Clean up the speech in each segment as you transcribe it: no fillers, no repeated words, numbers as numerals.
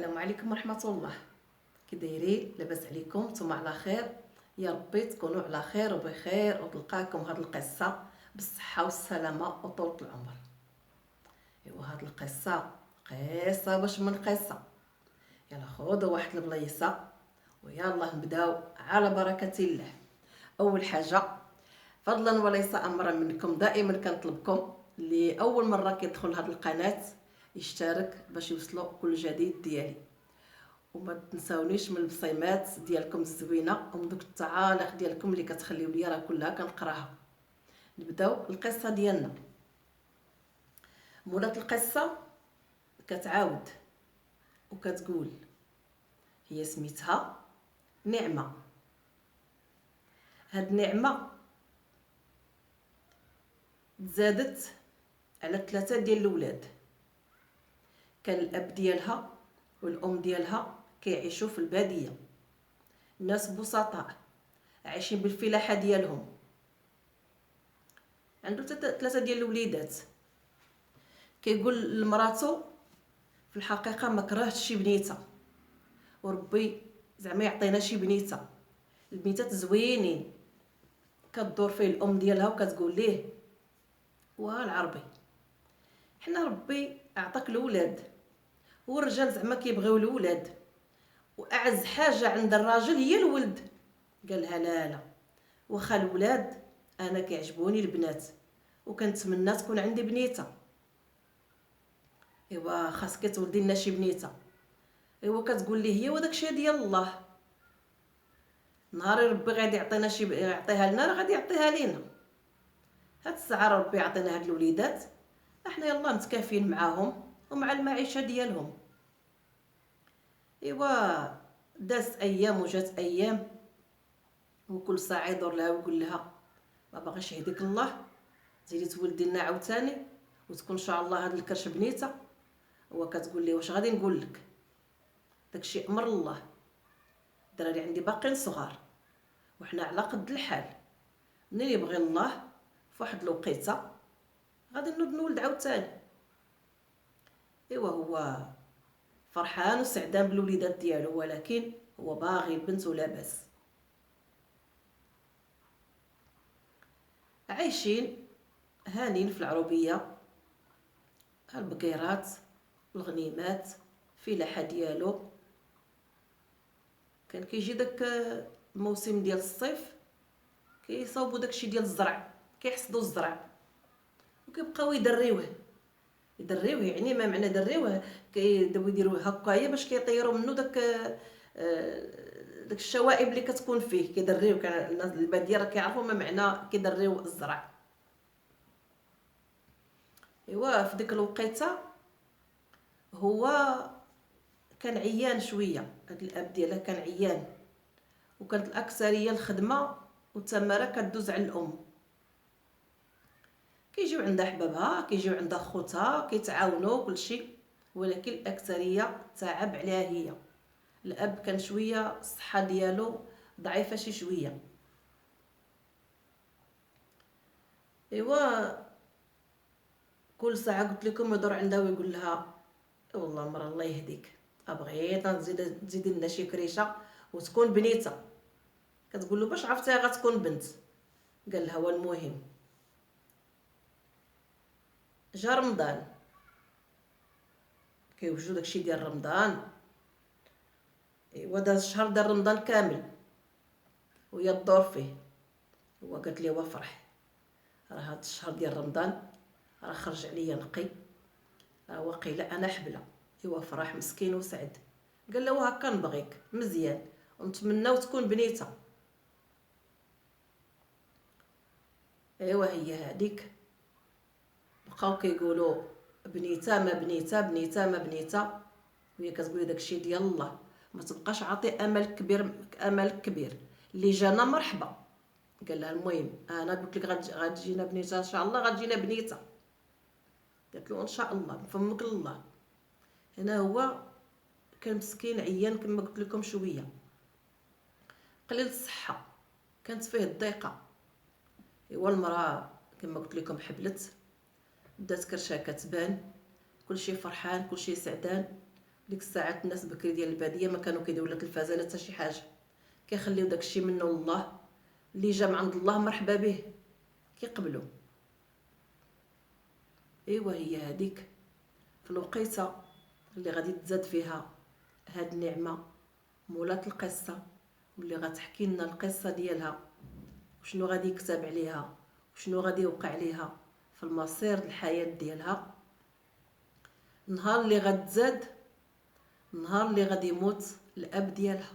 السلام عليكم ورحمة الله. كي دايرين؟ لاباس عليكم؟ نتوما على خير؟ يا ربي تكونوا على خير وبخير وتلقاكم هاد القصة بالصحة والسلامة وطولة العمر. ايوا هاد القصة قصة باش من قصة. يلا خذوا واحد البليصة ويلا نبداو على بركة الله. اول حاجة فضلا وليس امرا منكم، دائما كنطلبكم اللي اول مرة كيدخل هاد القناة يشترك باش يوصلوا كل جديد ديالي، وما تنساونيش من البصيمات ديالكم الزوينه ومن دوك التعاليق ديالكم اللي كتخليو لي راه كلها كنقراها. نبداو القصه ديالنا. مولات القصه كتعاود وكتقول هي سميتها نعمه. هاد نعمه تزادت على 3 ديال الاولاد. كان الاب ديالها والام ديالها كيعيشوا في الباديه، ناس بسطاء عايشين بالفلاحه ديالهم. عنده 3 ديال الوليدات. كيقول لمراتو في الحقيقه ما كرهتش شي بنيته، وربي زعما يعطينا شي بنيته. البنيتات زوينين. كدور فيه الام ديالها وكتقول ليه والعربي حنا ربي عطاك الولاد، والرجال زعما كيبغيو الولاد، واعز حاجه عند الراجل هي الولد. قال لها لا واخا الولاد انا كيعجبوني البنات وكنتمنى تكون عندي بنيته. ايوا خاصك تولدي لنا شي بنيته. ايوا كتقول لي هي وداكشي ديال الله، نهار ربي غادي يعطينا شي يعطيها لنا راه غادي يعطيها لينا. هاد الساعه ربي يعطينا هاد الوليدات، احنا يلا متكافين معاهم ومع المعيشه ديالهم. ايوا دازت ايام وجات ايام، وكل ساعه يدور لها ويقول لها ما باغيش يهديك الله تزيدي تولدي لنا عاوتاني وتكون ان شاء الله هاد الكرش بنيته. هو كتقول لي واش غادي نقول لك، داكشي امر الله. الدراري عندي باقيين صغار وحنا على قد الحال، منين يبغي الله فواحد الوقيته غادي نوض نولد عاوتاني. ايوا هو فرحان وسعدان بالوليدات ديالو، ولكن هو باغي البنت ولا باس. عايشين هانين في العروبيه، البقيرات الغنيمات فلاحه ديالو. كان كيجي داك الموسم ديال الصيف كيصاوبوا داكشي ديال الزرع، كيحصدوا الزرع وكيبقاو يدريوه يعني ما معنى دريوه، كيبداو يديروه هكايا باش كيطيروا منه داك الشوائب اللي كتكون فيه. كيدريو، كان الناس الباديه راه كيعرفوا ما معنى كيدريو الزرع. ايوا في ديك الوقيته هو كان عيان شويه، هاد الاب ديالها كان عيان، وكانت الاكثريه الخدمه والتماره كدوز على الام. كيجيو عندها حبابها، كيجيو عندها خوتها، كيتعاونوا كلشي، ولكن الاكثريه تعب عليها هي. الاب كان شويه الصحه ديالو ضعيفه شي شويه. ايوا كل ساعه قلت لكم يدور عندها ويقول لها والله مرا الله يهديك بغيت تزيدي لنا شي كريشه وتكون بنيته. كتقول له باش عرفتيها غتكون بنت؟ قال لها هو المهم. جا رمضان، كيوجدوا داكشي ديال رمضان. ايوا داز الشهر ديال رمضان كامل وهي تدور فيه. هو قالت لي وافرح، راه هاد الشهر ديال رمضان راه خرج عليا نقي، راه واقيلا انا حبله. ايوا فرح مسكين وسعد. قال له هكا نبغيك مزيان ونتمناو تكون بنيته. ايوا هي هذيك بقاو كيقولوا بنيته ما بنيته، بنيته ما بنيته، وهي كتقول داكشي ديال الله. ما تبقاش عاطي امل كبير، امل كبير اللي جانا مرحبا. قال لها المهم انا قلت لك غتجينا بنيته ان شاء الله، غتجينا بنيته. قالت له ان شاء الله بفمك الله. هنا هو كان مسكين عيان كما قلت لكم شويه، قليل الصحه، كانت فيه الضيقه. ايوا المراه كما قلت لكم حبلت، بدات كرشها كتبان، كلشي فرحان كلشي سعدان، ديك الساعات الناس بكري ديال الباديه ما كانوا كيديروا لا تلفازه لا حتى شي حاجه، كيخليو داكشي منه لله، اللي جا من عند الله مرحبا به كيقبلوا. ايوا هي هذيك في الوقيته اللي غادي تزاد فيها هاد النعمه مولات القصه، واللي غتحكي لنا القصه ديالها وشنو غادي يكتب عليها وشنو غادي يوقع ليها في المصير الحياه ديالها. نهار اللي غتزاد، نهار اللي غادي يموت الاب ديالها،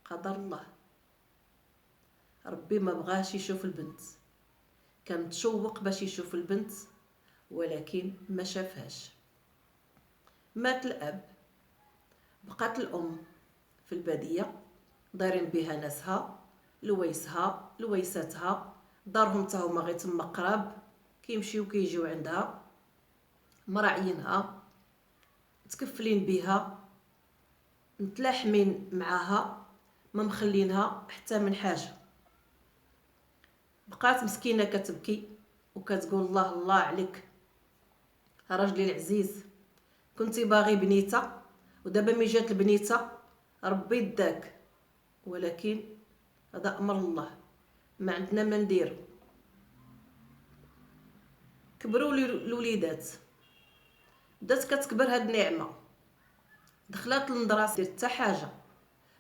قدر الله. ربي ما بغاش يشوف البنت، كان متشوق باش يشوف البنت ولكن ما شافهاش. مات الاب، بقات الام في الباديه دايرين بها ناسها، لويسها لويساتها، دارهم حتى هما غير تما قراب، كيمشيو كيجيو عندها، مراعينها، متكفلين بها، متلاحمين معاها، ما مخلينها حتى من حاجه. بقات مسكينه كتبكي وكتقول الله الله عليك راجلي العزيز، كنتي باغي بنيته ودابا ملي جات البنيته ربي داك، ولكن هذا امر الله ما عندنا ما نديرو. كبروا الوليدات، بدات كتكبر هاد النعمه، دخلات للمدرسه حتى حاجه،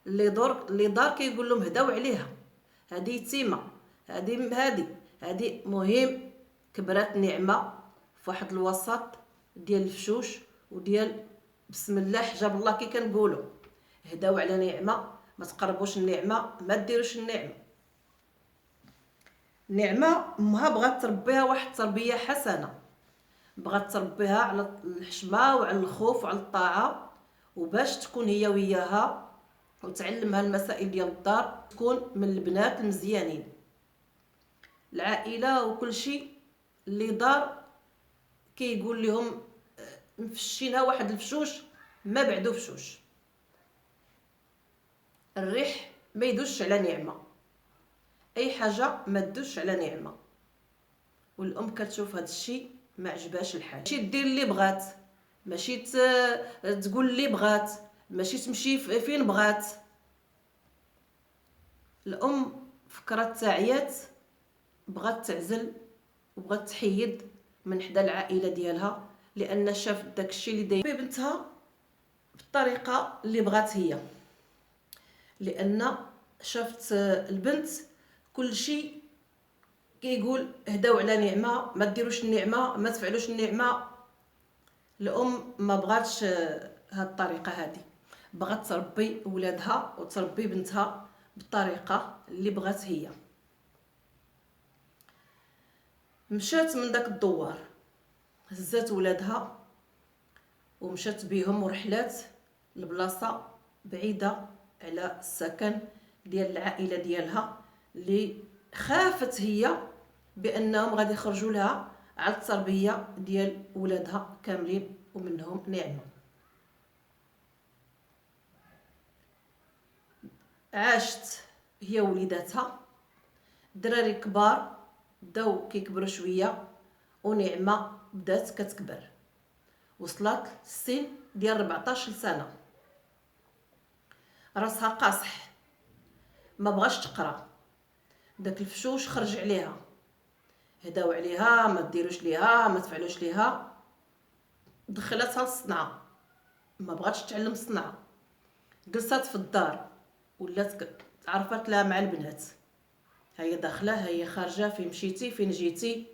اللي دار كيقول لهم هداو عليها، هذه يتيمه، هذه مهم. كبرات نعمه في واحد الوسط ديال الفشوش وديال بسم الله حجاب الله كي كنقولوا. هداو على نعمه، ما تقربوش النعمه، ما ديروش النعمه. نعمه امها بغات تربيها واحد التربيه حسنه، بغات تربيها على الحشمه وعلى الخوف وعلى الطاعه، وباش تكون هي وياها وتعلمها المسائل ديال الدار، تكون من البنات المزيانين. العائله وكل شيء اللي دار كيقول لهم مفشينها واحد الفشوش ما بعدو فشوش. الريح ما يدوش على نعمه، اي حاجه ما تدوش على نعمه. والام كتشوف هذا الشيء ما عجباش الحال، ماشي دير اللي بغات، ماشي تقول اللي بغات، ماشي تمشي فين بغات. الام فكرت تعيات، بغات تعزل وبغات تحيد من حدا العائله ديالها، لان شافت داكشي اللي داير بنتها بالطريقه اللي بغات هي، لان شافت البنت كل شيء كيقول هداو على نعمه، ما ديروش النعمه، ما تفعلوش النعمه. الام ما بغاتش هاد الطريقه هذه، بغات تربي ولادها وتربي بنتها بالطريقه اللي بغات هي. مشات من داك الدوار، هزات ولادها ومشات بيهم ورحلات لبلاصه بعيده على السكن ديال العائله ديالها، اللي خافت هي بانهم غادي يخرجوا لها على التربيه ديال ولادها كاملين ومنهم نعمه. عاشت هي وليداتها، دراري كبار بداو كيكبروا شويه، ونعمه بدات كتكبر، وصلت السن ديال 14 سنه، راسها قاصح، ما بغاش تقرا، داك الفشوش خرج عليها، هداو عليها ما ديروش ليها ما تفعلوش ليها، دخلتها للصنعه، ما بغاتش تعلم الصنعه، جلست في الدار ولات تعرفت لها مع البنات، هي داخله هي خارجه، فين مشيتي فين جيتي.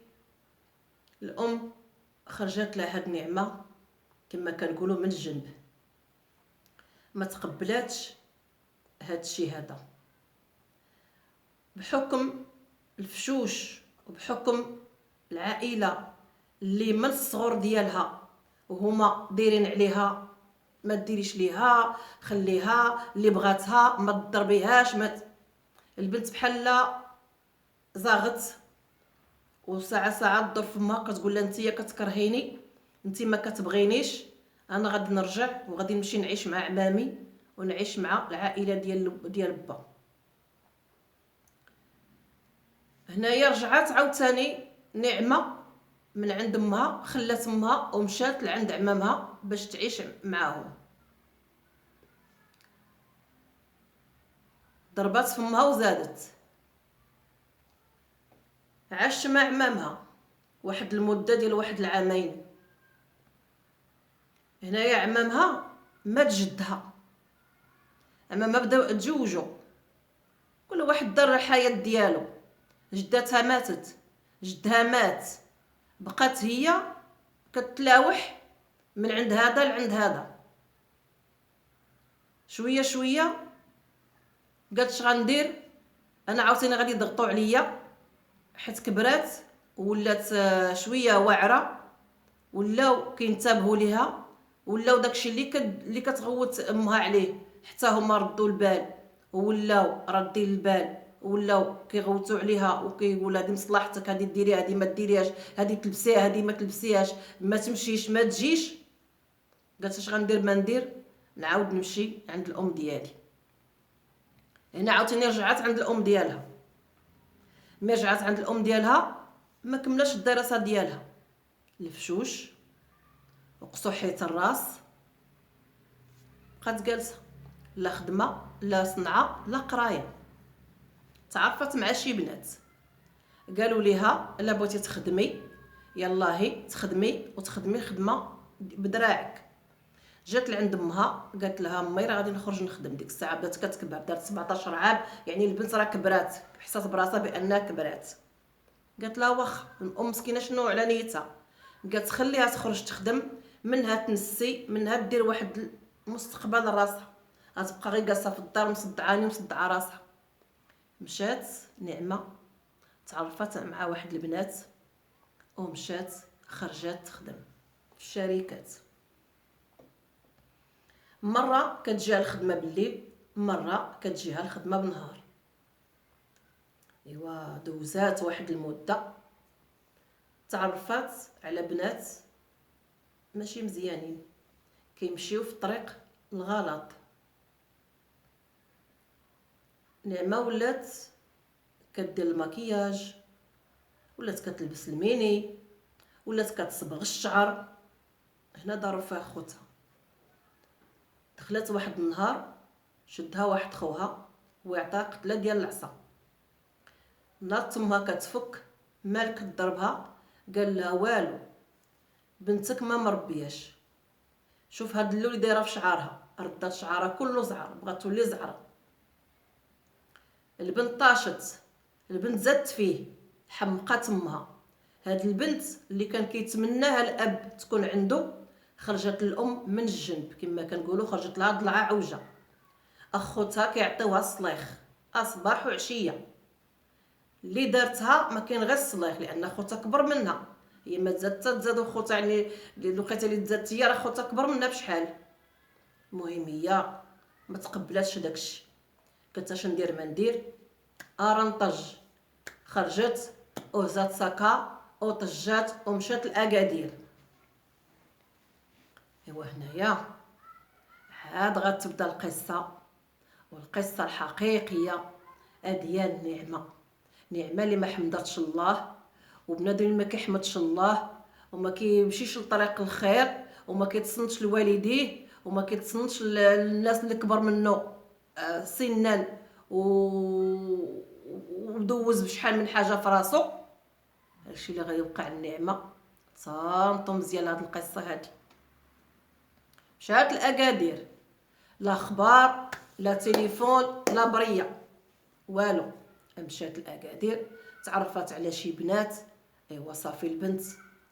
الام خرجت لها هاد النعمه كما كنقولوا من الجنب، ما تقبلاتش هاد الشيء هذا، بحكم الفشوش وبحكم العائله اللي من الصغر ديالها وهما دايرين عليها ما ديريش ليها، خليها اللي بغاتها، ما تضربيهاش، البنت بحال زاغت، وساعه تدور فمها كتقول لها نتيا كتكرهيني، انت ما كتبغينيش، انا غادي نرجع وغادي نمشي نعيش مع عمامي ونعيش مع العائله ديال با. هنايا رجعات عاوتاني نعمه من عند امها، خلات امها ومشات لعند عمامها باش تعيش معاهم. ضربات فمها وزادت، عاشت مع عمامها واحد المده ديال واحد العامين. هنايا عمامها مات جدها، عمامها بداو يتزوجوا، كل واحد دار الحياه ديالو. جداتها ماتت، جدها مات، بقات هي كتلاوح من عند هذا لعند هذا. شويه شويه قالت اش غندير انا، عاوتاني غادي يضغطوا عليا حيت كبرات ولات شويه واعره، ولاو كينتبهوا ليها، ولاو داكشي اللي كتغوت امها عليه حتى هما ردوا البال، ولاو ردين البال، ولاو كيغوتوا عليها وكيقول هذه مصلحتك، هذه ديريها، هذه ما ديريهاش، هذه تلبسيها، هذه ما تلبسيهاش، ما تمشيش ما تجيش. قالت اش غندير ما ندير، نعاود نمشي عند الام ديالي. هنا عاوتاني رجعت عند الام ديالها. ملي رجعت عند الام ديالها ما كملاش الدراسه ديالها، الفشوش وقصوحيه الراس، بقات جالسه، لا خدمه لا صنعه لا قرايه. تعرفت مع شي بنات قالوا ليها الا بغيتي تخدمي يلاه تخدمي، وتخدمي خدمه بدراعك. جات لعند امها قالت لها امي راه غادي نخرج نخدم. ديك الساعه بدات كتكبر، دارت 17 عام، يعني البنت راه كبرات، حسات براسها بانها كبرات. قالت لها واخا. الام مسكينه شنو على نيتها، قالت خليها تخرج تخدم، منها تنسي، منها دير واحد المستقبل لراسها، غتبقى غير جالسه في الدار مصدعاني ومصدعه راسها. مشات نعمه تعرفت مع واحد البنات ومشات خرجات تخدم في الشركات. مره كتجيها الخدمه بالليل، مره كتجيها الخدمه بالنهار. ايوا دوزات واحد المده، تعرفت على بنات ماشي مزيانين كيمشيو في الطريق الغلط. نعمه ولات كدير المكياج، ولات كتلبس الميني، ولات كتصبغ الشعر. هنا داروا فيها خوتها. دخلت واحد النهار شدها واحد خوها ويعطاها قتله ديال العصا. ناض تمها كتفك، مالك تضربها؟ قال لها والو، بنتك ما مربياش، شوف هاد اللون اللي دايره في شعرها، ردات شعرها كله زعر، بغات تولي زعره. البنت طاشت، البنت زادت فيه، حمقات امها. هاد البنت اللي كان كيتمناها الاب تكون عنده، خرجت الام من الجنب كما كنقولوا، خرجت لها ضلعه عوجه. اخوتها كيعطيوها الصليخ اصباح وعشيه. اللي دارتها ما كاين غير الصليخ، لان خوتها كبر منها، هي ما تزاد خوتها، يعني الوقيته اللي تزادت هي راه خوتها كبر منها بشحال. المهم هي ما تقبلاتش داكشي، قالت اش ندير ما ندير، ارنطج. خرجت وهزات ساكا وطجات ومشات لاكادير. ايوا هنايا عاد غتبدا القصه، والقصه الحقيقيه ديال نعمه. نعمه اللي ما حمدتش الله، وبنادم اللي ما كيحمدش الله وما كيمشيش لطريق الخير وما كيتصنتش لوالديه وما كيتصنتش للناس اللي كبر منه سنا ودوز بشحال من حاجه في راسو. هادشي اللي غيوقع للنعمه. صانتو مزيان هاد القصه هادي. مشات لاكادير، لا اخبار لا تليفون لا بريه والو. مشات لاكادير، تعرفت على شي بنات. ايوا صافي البنت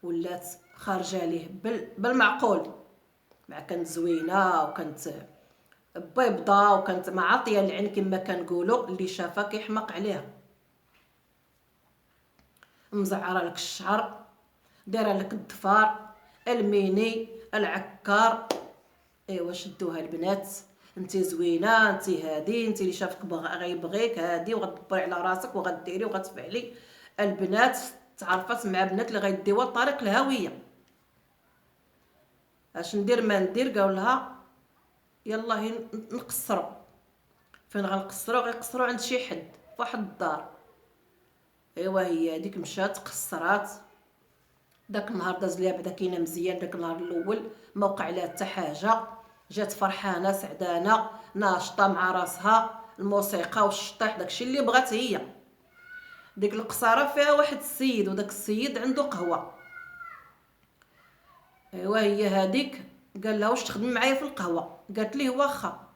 ولات خارجه ليه بالمعقول، مع كانت زوينه وكانت بيضه وكانت معاطيه العين كما كنقولوا، اللي شافها كيحمق عليها. مزعره لك الشعر، دايره لك الضفار، الميني، العكار. ايوا شدوها البنات، انت زوينه، انت هادي، انت اللي شافك غيبغيك هادي، وغتدبري على راسك وغديري وغتفعلي. البنات تعرفت مع بنات اللي غيديوها لطريق الهويه. اش ندير ما ندير، قالوا لها يلاه نقصروا. فين غنقصروا؟ غيقصروا عند شي حد فواحد الدار. ايوا هي هذيك مشات قصرات، داك النهار داز ليها بعدا كاينه مزيان. داك النهار الاول ما وقع لها حتى حاجه، جات فرحانه سعدانه ناشطه مع راسها، الموسيقى والشطيح داكشي اللي بغات هي. ديك القصاره فيها واحد السيد، وداك السيد عنده قهوه. ايوا هي هذيك قال لها واش تخدمي معايا في القهوه؟ قالت ليه واخا.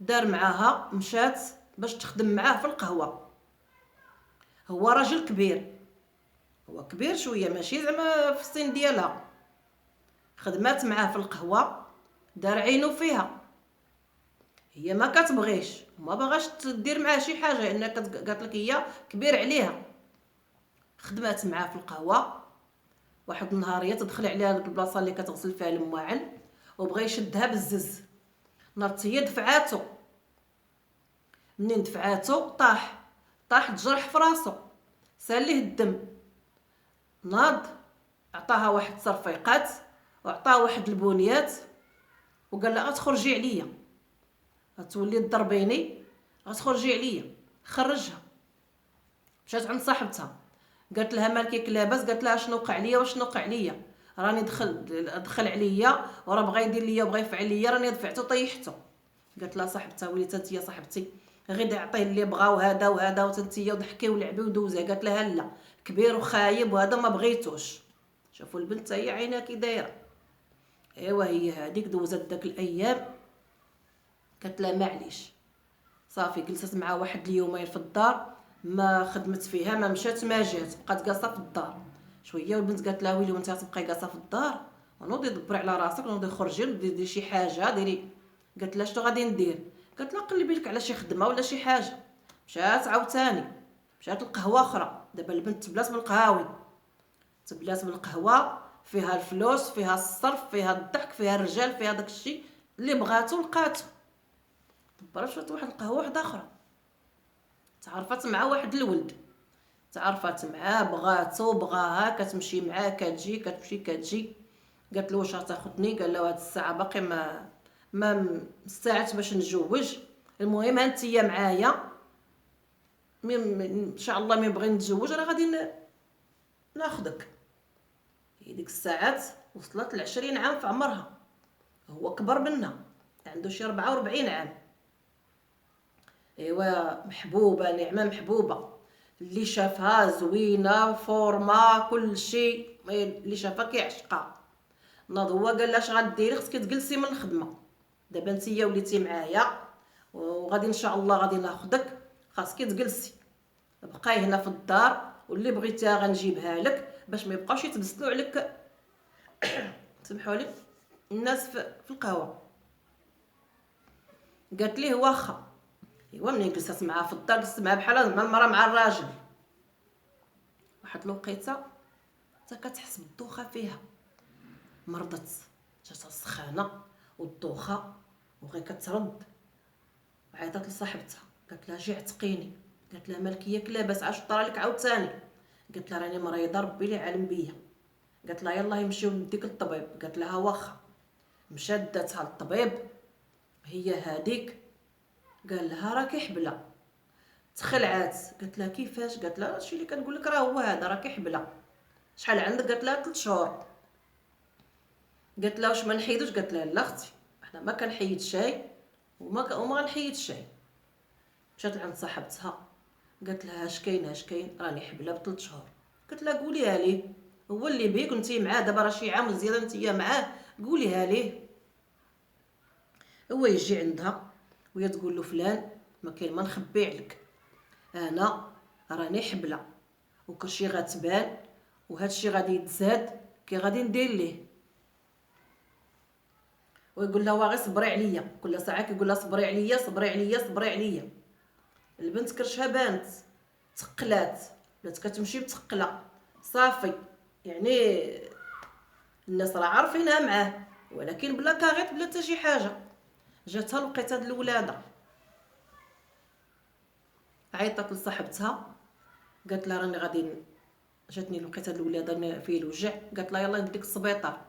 دار معاها مشات باش تخدم معاه في القهوه. هو راجل كبير، هو كبير شويه ماشي زعما في السن ديالها. خدمات معاه في القهوه، دار عينو فيها. هي ما كتبغيش وما باغاش تدير معاه شي حاجه، لان قالت لك هي كبير عليها. خدمات معاه في القهوه. واحد النهار هي تدخل عليها ديك البلاصه اللي كتغسل فيها المواعن، وبغى يشدها بالزز. ناضت هي دفعاتو، منين دفعاتو طاح تجرح في راسو، سال ليه الدم. ناض عطاها واحد صرفيقات وعطاه واحد البونيات وقال لها غتخرجي عليا، غتولي تضربيني، غتخرجي عليا. خرجها. مشات عند صاحبتها قالت لها مالكيك لاباس؟ قالت لها شنو وقع ليا وشنو وقع ليا؟ راني دخل عليا وراه بغا يدير ليا وبغا يفعل ليا، راني دفعته طيحته. قالت لها صاحبتها وليت انت يا صاحبتي غير عطيه اللي بغا وهذا وهذا وتنتيا وضحكي ولعبي ودوزي. قالت لها لا، كبير وخايب وهذا ما بغيتوش. شوفوا البنت هي عينها كي دايره. ايوا هي هذيك دوزت داك الايام. قالت لها معليش صافي. جلست معها واحد اليومين في الدار، ما خدمت فيها، ما مشات ما جات، بقات جالسه في الدار شويه. والبنت قالت لها ويلي وانت تبقاي جالسه في الدار؟ ونوضي دبري على راسك، نوضي خرجي ديري شي حاجه ديري. قالت لها شنو غادي ندير؟ قالت لها قلبي لك على شي خدمه ولا شي حاجه. مشات عاوتاني مشات القهوه اخرى. دابا البنت تبلات بالقهاوي، تبلات بالقهوه فيها الفلوس، فيها الصرف، فيها الضحك، فيها الرجال، فيها داكشي اللي بغاتو لقاتو. دبرات شرات واحد القهوه واحده اخرى. تعرفت مع واحد الولد، تعرفت معاه، بغاتو بغاها، كتمشي معاه كتجي كتمشي كتجي. قالت له واش غتاخذني؟ قال له هاد الساعه باقي ما مستعدت باش نتزوج. المهم هانتيا معايا، ان شاء الله من بغي نتزوج راه غادي ناخذك. هي ديك الساعات وصلت ل20 عام في عمرها، هو كبر منها، عنده شي 44 عام. ايوا محبوبه، نعمه محبوبه. اللي شافها زوينه فورما كل شيء، اللي شافها كيعشقها. ناض هو قال لها اش غديري؟ خصك تجلسي من الخدمه، دابا نتيا وليتي معايا وغادي ان شاء الله غادي ناخذك، خاصك تجلسي. بقاي هنا في الدار واللي بغيتيها غنجيبها لك باش ما يبقاوش يتبسطوا عليك سمحوا لي الناس في القهوه. قالت ليه واخا. ايوا منين جلست معاه في الدار جلست معاه بحال المراه مع الراجل. واحد الوقيته حتى كتحس بالدوخه فيها، مرضت، جاتها السخانه والدوخه وغير كترد. عيطات لصاحبتها قالت لها جي عتقيني. قالت لها مالك ياك لاباس؟ عاش طرالك عاوتاني؟ قالت لها راني مريضه ربي لي عالم بيا. قالت لها يلاه نمشيو نديك للطبيب. قالت لها واخا. مشات داتها للطبيب. هي هذيك قال لها راكي حبله. تخلعات. قالت لها كيفاش؟ قالت لها هادشي اللي كنقول لك راه هو هذا، راكي حبله. شحال عندك؟ قالت لها 3 شهور. قالت لها واش ما نحيدوش؟ قالت لها لا اختي، احنا ما كنحيد شيء وما غنحيد شيء. مشات لعند صاحبتها قالت لها اش كاين راني حبله ب3 شهور. قالت لها قوليها ليه، هو اللي بيك كنتي معاه دابا راه شي عام وزياده نتيا معاه، قوليها ليه. هو يجي عندها وهي تقول له فلان ما كاين ما نخبي عليك، انا راني حبله وكلشي غتبان وهادشي غادي يتزاد، كي غادي ندير ليه؟ ويقول لها غير صبري عليا، كل ساعه كيقول لها صبري عليا صبري عليا صبري عليا. البنت كرشها بانت، تقلات، ولات كتمشي متقله صافي. يعني الناس راه عارفينها معاه، ولكن بلا كاغيط بلا حتى شي حاجه. جاتها لقيت هاد الولاده، عيطت لصاحبتها قالت لها راني غادي، جاتني لقيت هاد الولاده فيه الوجع. قالت لها يلاه نديك السبيطار.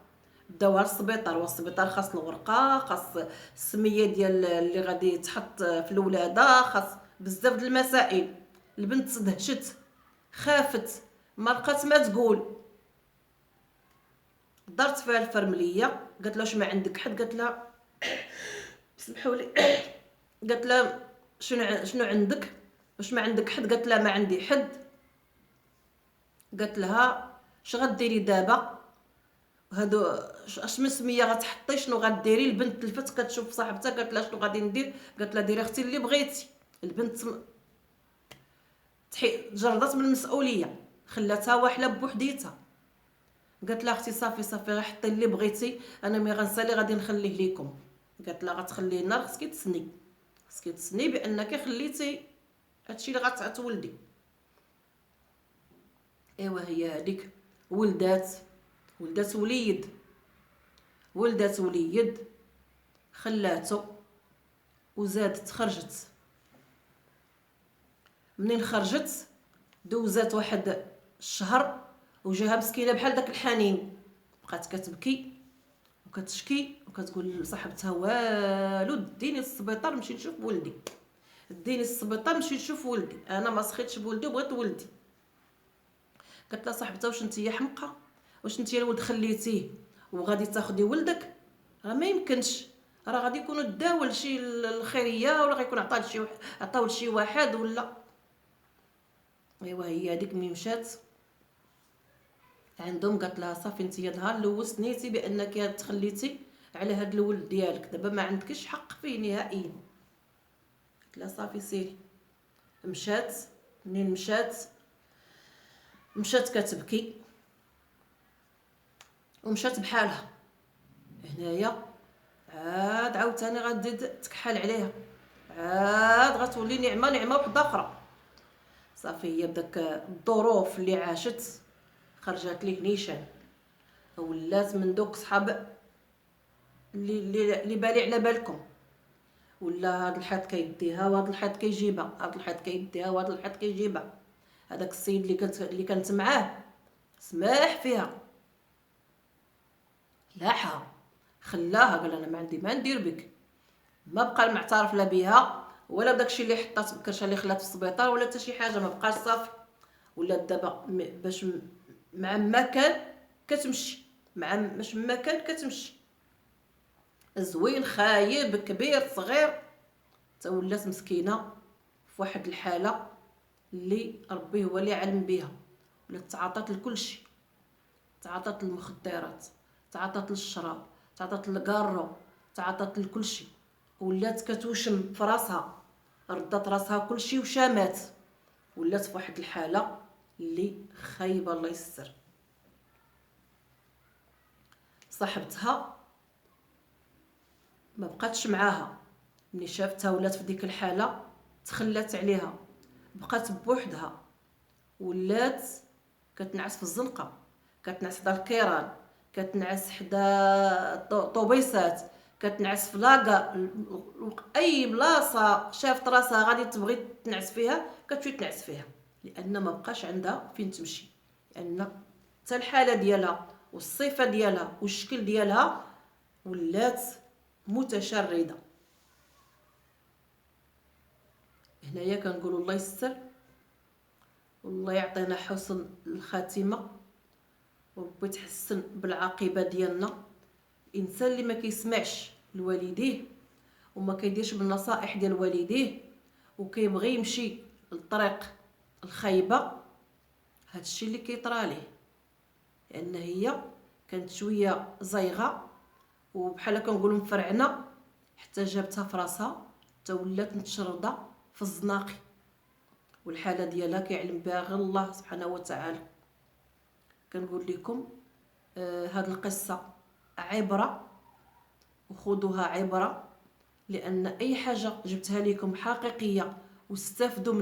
داوها للسبيطار، والسبيطار خاص الورقه، خاص السميه ديال اللي غادي تحط في الولاده، خاص بزاف د المسائل. البنت تدهشت، خافت، ما لقات ما تقول. دارت فيها الفرمليه، قالت لها واش ما عندك حد؟ قالت لها سمحوا لي قالت لها شنو عندك؟ واش ما عندك حد؟ قالت لها ما عندي حد. قالت لها اش غديري دابا؟ هادو اش من سميه غتحطي؟ شنو غديري؟ البنت تلفت كتشوف صاحبتها، قالت لها شنو غادي ندير؟ قالت لها ديري اختي اللي بغيتي. البنت جردت من المسؤوليه، خلاتها واحله بوحديتها. قالت لها اختي صافي صافي غير حطي اللي بغيتي، انا مي غنسالي غادي نخليه لكم. قالت لها غتخليه النار، خصك تسني بانك خليتي هادشي اللي غتولدي. ايوا هي هذيك ولدات وليد خلاتو وزادت خرجت. منين خرجت دوزات واحد الشهر وجاها مسكينه بحال داك الحنين، بقات كتبكي وكتشكي وكتقول لصاحبتها والو ديني للسبيطار نمشي نشوف ولدي، ديني للسبيطار نمشي نشوف ولدي، انا ما سخيتش بولدي وبغيت ولدي. قالت لها صاحبتها واش نتيا حمقى؟ واش نتيا الولد خليتيه وغادي تاخدي ولدك؟ راه ما يمكنش، راه غادي يكونوا داو لشي الخيريه ولا غيكون عطاو لشي واحد ولا. ايوا هي هذيك ملي مشات عندهم قالت لها صافي نتيا نهار الاول سنيتي بانك تخليتي على هذا الولد ديالك، دابا ما عندكش حق فيه نهائيا. قالت لها صافي سيري. مشات. منين مشات كتبكي ومشات بحالها. هنايا عاد عاوتاني غادي تكحل عليها، عاد غتولي نعمه وحده اخرى. صافي هي بداك الظروف اللي عاشت خرجت ليه نيشان، ولات من دوك صحاب اللي بالي على بالكم، ولا هاد الحيط كيديها وهاد الحيط كيجيبها، هاد الحيط كيديها وهاد الحيط كيجيبها. هذاك السيد اللي كانت معاه سماح فيها، لاحها خلاها، قال انا ما عندي ما ندير بك. ما بقى المعترف لا بها ولا داكشي اللي حطات بكرشه اللي خلات في السبيطار ولا حتى شي حاجه، ما بقاش. صافي ولات دابا باش مع ما كان كتمشي، مع باش ما كان كتمشي، زوين خايب كبير صغير، حتى ولات مسكينه في واحد الحاله اللي ربي هو اللي علم بها. ولات تعاطات لكل شيء، تعاطات للمخدرات، تعاطات للشراب، تعاطات للكارو، تعاطات لكل شيء. ولات كتوشم في راسها، ردات راسها كل شيء وشامات. ولات في واحد الحاله اللي خايبه الله يستر. صاحبتها ما بقاتش معاها، ملي شافتها ولات في ديك الحاله تخلات عليها، بقات بوحدها. ولات كتنعس في الزنقه، كتنعس حدا الكيران، كتنعس حدا طوبيسات، كتنعس في لاكا، اي بلاصه شافت راسها غادي تبغي تنعس فيها كتمشي تنعس فيها، لان ما بقاش عندها فين تمشي، لان حتى الحاله ديالها والصفه ديالها والشكل ديالها ولات متشرده. هنايا كنقولوا الله يستر والله يعطينا حسن الخاتمه وربي تحسن بالعاقبه ديالنا. الانسان اللي ما كيسمعش لوالديه وما كيديرش بالنصائح ديال والديه وكيبغي يمشي للطريق الخايبه، هادشي اللي كيطرى ليه، لان هي كانت شويه زايغه وبحال كنقولوا مفرعنه حتى جابتها في راسها حتى ولات متشرده في الزناقي، والحاله ديالها كيعلم بها غير الله سبحانه وتعالى. كنقول لكم هاد القصه عبره وخذوها عبره، لان اي حاجه جبتها لكم حقيقيه واستافدوا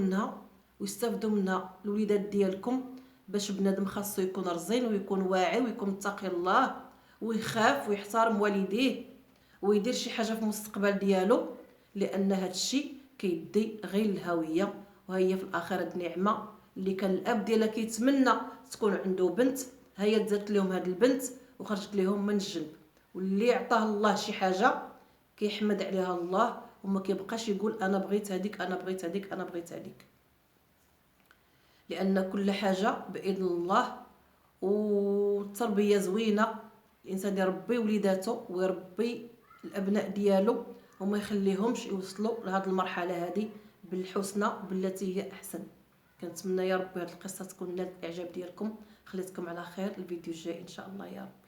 منها الوليدات ديالكم، باش بنادم خاصو يكون رزين ويكون واعي ويكون متقي الله ويخاف ويحترم والديه ويدير شي حاجه في المستقبل ديالو، لان هذا الشيء كيدي غير الهويه. وهي في الاخر هاد النعمه اللي كان الاب ديالها كيتمنى تكون عنده بنت، هي دات لهم هاد البنت وخرجت لهم من الجنب. واللي عطاه الله شي حاجه كيحمد عليها الله وما كيبقاش يقول انا بغيت هذيك انا بغيت هذيك انا بغيت هذيك، لان كل حاجه باذن الله. والتربيه زوينه، الانسان يربي وليداته ويربي الابناء ديالو وما يخليهمش يوصلوا لهذه المرحله هذه بالحسنى بالتي هي احسن. كنتمنى يا ربي هذه القصه تكون نالت الاعجاب ديالكم. خليتكم على خير. الفيديو الجاي ان شاء الله يا رب.